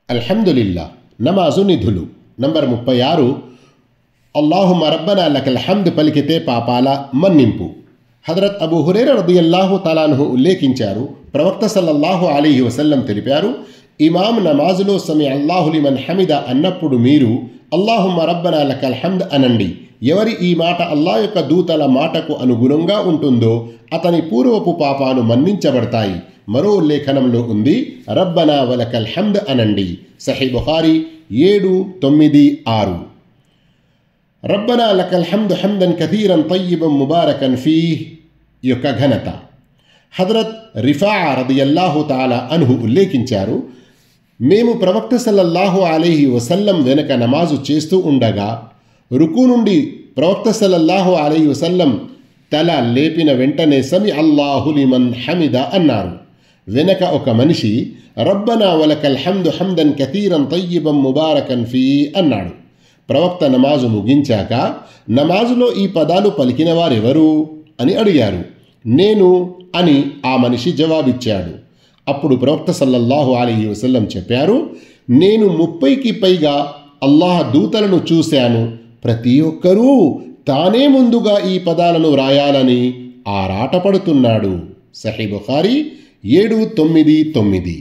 అల్హమ్దులిల్లా నమాజు నిధులు నంబర్ 36 అల్లాహుమ్మ రబ్బనా లకల్ హమ్ద్ పలికితే పాపాల మన్నింపు. హజరత్ అబూ హురైరా రదియల్లాహు తఆలా అన్హు ఉల్లేఖించారు, ప్రవక్త సల్లల్లాహు అలైహి వసల్లం తెలిపారు, ఇమాం నమాజులో సమీ అల్లాహు లిమన్ హమిద అన్నప్పుడు మీరు అల్లాహుమ్మ రబ్బనా లకల్ హమ్ద్ అనండి. ఎవరి ఈ మాట అల్లాహ్ యొక్క దూతల మాటకు అనుగుణంగా ఉంటుందో అతని పూర్వపు పాపాలు మన్నించబడతాయి. మరో ఉల్లేఖనంలో ఉంది, రబ్బనా వలకల్ హమ్ద్ అనండి. సహీ బుఖారీ 796. రబ్బనా లకల్ హమ్ద్ హమ్దన్ కథీరన్ తయ్యిబన్ ముబారకన్ ఫీహ్ యొక్క ఘనత. హజరత్ రిఫాఅ రదియల్లాహు తఆలా అన్హు ఉల్లేఖించారు, మేము ప్రవక్త సల్లల్లాహు అలైహి వసల్లం వెనక నమాజు చేస్తూ ఉండగా రుకు నుండి ప్రవక్త సల్లల్లాహు అలైహి వసల్లం తల లేపిన వెంటనే సమీ అల్లాహు లిమన్ హమిద అన్నారు. వెనక ఒక మనిషి రబ్బనా వలకల్ హమ్దు హమ్దన్ కథీరన్ తయ్యిబన్ ముబారకన్ ఫీ అన్నాడు. ప్రవక్త నమాజు ముగించాక నమాజులో ఈ పదాలు పలికిన వారెవరు అని అడిగారు. నేను అని ఆ మనిషి జవాబిచ్చాడు. అప్పుడు ప్రవక్త సల్లల్లాహు అలైహి వసల్లం చెప్పారు, నేను 30కి పైగా అల్లాహ్ దూతలను చూశాను. ప్రతి ఒక్కరూ తానే ముందుగా ఈ పదాలను వ్రాయాలని ఆరాటపడుతున్నాడు. సహీ బుఖారీ 799.